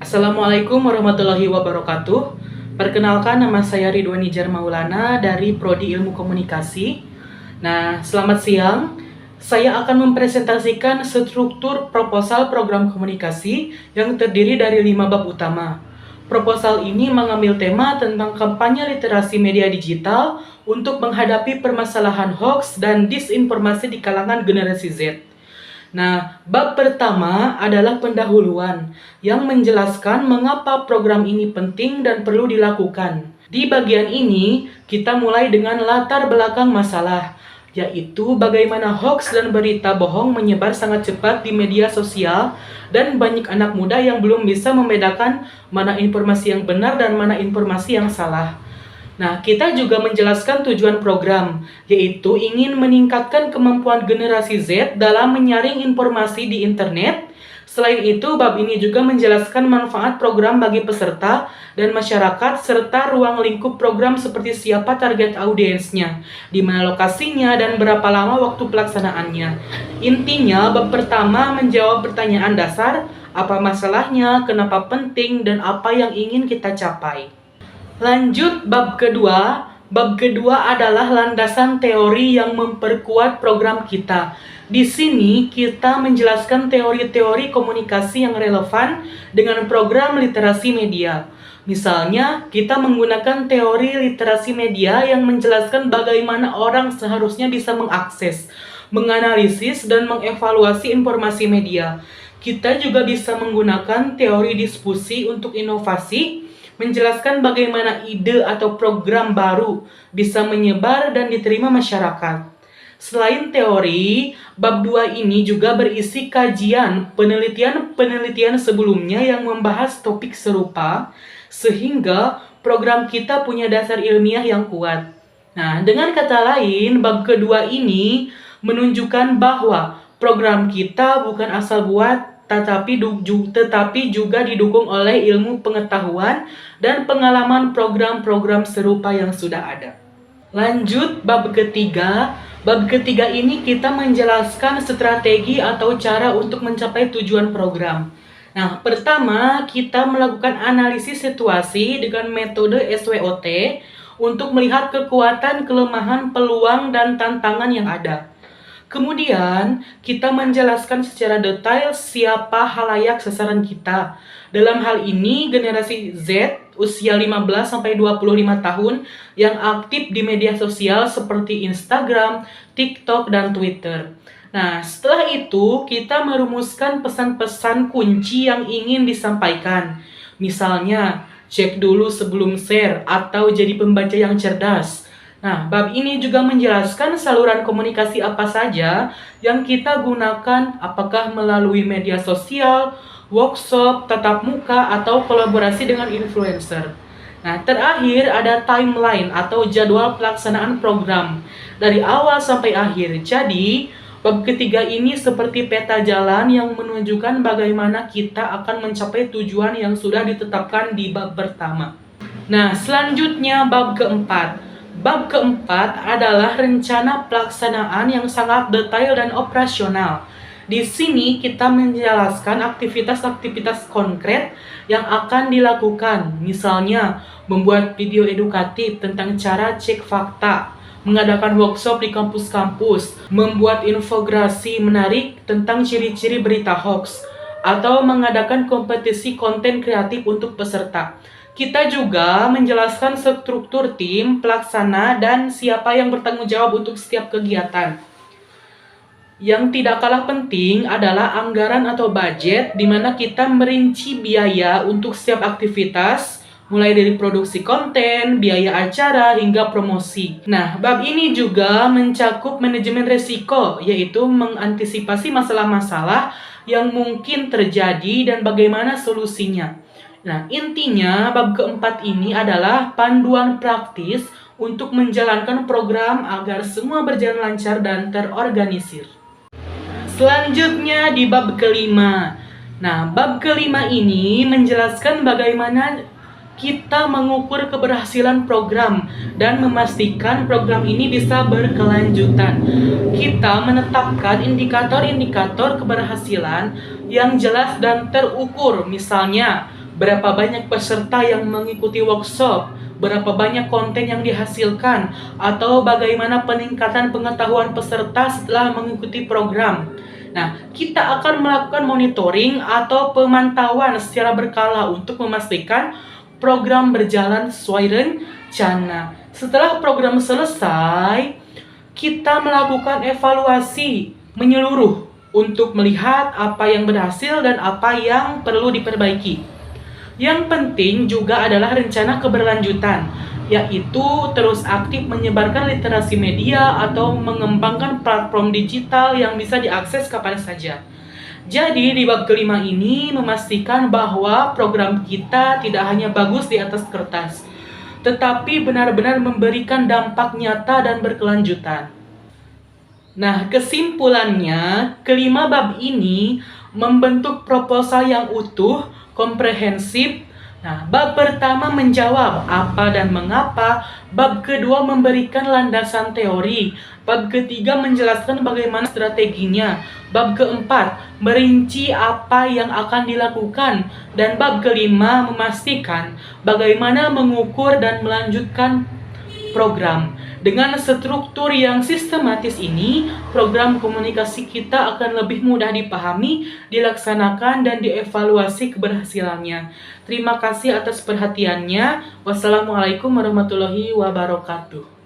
Assalamualaikum warahmatullahi wabarakatuh. Perkenalkan, nama saya Ridwani Jar Maulana dari Prodi Ilmu Komunikasi. Nah, selamat siang. Saya akan mempresentasikan struktur proposal program komunikasi yang terdiri dari 5 bab utama. Proposal ini mengambil tema tentang kampanye literasi media digital untuk menghadapi permasalahan hoax dan disinformasi di kalangan generasi Z. Nah, bab pertama adalah pendahuluan yang menjelaskan mengapa program ini penting dan perlu dilakukan. Di bagian ini, kita mulai dengan latar belakang masalah, yaitu bagaimana hoax dan berita bohong menyebar sangat cepat di media sosial dan banyak anak muda yang belum bisa membedakan mana informasi yang benar dan mana informasi yang salah. Nah, kita juga menjelaskan tujuan program, yaitu ingin meningkatkan kemampuan generasi Z dalam menyaring informasi di internet. Selain itu, bab ini juga menjelaskan manfaat program bagi peserta dan masyarakat, serta ruang lingkup program seperti siapa target audiensnya, di mana lokasinya, dan berapa lama waktu pelaksanaannya. Intinya, bab pertama menjawab pertanyaan dasar, apa masalahnya, kenapa penting, dan apa yang ingin kita capai. Lanjut bab kedua. Bab kedua adalah landasan teori yang memperkuat program kita. Di sini kita menjelaskan teori-teori komunikasi yang relevan dengan program literasi media. Misalnya, kita menggunakan teori literasi media yang menjelaskan bagaimana orang seharusnya bisa mengakses, menganalisis, dan mengevaluasi informasi media. Kita juga bisa menggunakan teori diskusi untuk inovasi, menjelaskan bagaimana ide atau program baru bisa menyebar dan diterima masyarakat. Selain teori, bab 2 ini juga berisi kajian penelitian sebelumnya yang membahas topik serupa, sehingga program kita punya dasar ilmiah yang kuat. Nah, dengan kata lain, bab kedua ini menunjukkan bahwa program kita bukan asal buat, tetapi juga didukung oleh ilmu pengetahuan dan pengalaman program-program serupa yang sudah ada. Lanjut bab ketiga. Bab ketiga ini kita menjelaskan strategi atau cara untuk mencapai tujuan program. Nah, pertama kita melakukan analisis situasi dengan metode SWOT untuk melihat kekuatan, kelemahan, peluang, dan tantangan yang ada. Kemudian, kita menjelaskan secara detail siapa halayak sasaran kita. Dalam hal ini, generasi Z usia 15-25 tahun yang aktif di media sosial seperti Instagram, TikTok, dan Twitter. Nah, setelah itu, kita merumuskan pesan-pesan kunci yang ingin disampaikan. Misalnya, cek dulu sebelum share atau jadi pembaca yang cerdas. Nah, bab ini juga menjelaskan saluran komunikasi apa saja yang kita gunakan, apakah melalui media sosial, workshop, tatap muka, atau kolaborasi dengan influencer. Nah, terakhir ada timeline atau jadwal pelaksanaan program dari awal sampai akhir. Jadi, bab ketiga ini seperti peta jalan yang menunjukkan bagaimana kita akan mencapai tujuan yang sudah ditetapkan di bab pertama. Nah, selanjutnya bab keempat. Bab keempat adalah rencana pelaksanaan yang sangat detail dan operasional. Di sini kita menjelaskan aktivitas-aktivitas konkret yang akan dilakukan. Misalnya, membuat video edukatif tentang cara cek fakta, mengadakan workshop di kampus-kampus, membuat infografis menarik tentang ciri-ciri berita hoax, atau mengadakan kompetisi konten kreatif untuk peserta. Kita juga menjelaskan struktur tim, pelaksana, dan siapa yang bertanggung jawab untuk setiap kegiatan. Yang tidak kalah penting adalah anggaran atau budget, di mana kita merinci biaya untuk setiap aktivitas, mulai dari produksi konten, biaya acara, hingga promosi. Nah, bab ini juga mencakup manajemen risiko, yaitu mengantisipasi masalah-masalah yang mungkin terjadi dan bagaimana solusinya. Nah, intinya bab keempat ini adalah panduan praktis untuk menjalankan program agar semua berjalan lancar dan terorganisir. Selanjutnya di bab kelima. Nah, bab kelima ini menjelaskan bagaimana kita mengukur keberhasilan program dan memastikan program ini bisa berkelanjutan. Kita menetapkan indikator-indikator keberhasilan yang jelas dan terukur, misalnya berapa banyak peserta yang mengikuti workshop, berapa banyak konten yang dihasilkan, atau bagaimana peningkatan pengetahuan peserta setelah mengikuti program. Nah, kita akan melakukan monitoring atau pemantauan secara berkala untuk memastikan program berjalan sesuai rencana. Setelah program selesai, kita melakukan evaluasi menyeluruh untuk melihat apa yang berhasil dan apa yang perlu diperbaiki. Yang penting juga adalah rencana keberlanjutan, yaitu terus aktif menyebarkan literasi media atau mengembangkan platform digital yang bisa diakses kapan saja. Jadi di bab kelima ini memastikan bahwa program kita tidak hanya bagus di atas kertas, tetapi benar-benar memberikan dampak nyata dan berkelanjutan. Nah, kesimpulannya, kelima bab ini membentuk proposal yang utuh, komprehensif. Nah, bab pertama menjawab apa dan mengapa, bab kedua memberikan landasan teori, bab ketiga menjelaskan bagaimana strateginya, bab keempat merinci apa yang akan dilakukan, dan bab kelima memastikan bagaimana mengukur dan melanjutkan program. Dengan struktur yang sistematis ini, program komunikasi kita akan lebih mudah dipahami, dilaksanakan, dan dievaluasi keberhasilannya. Terima kasih atas perhatiannya. Wassalamualaikum warahmatullahi wabarakatuh.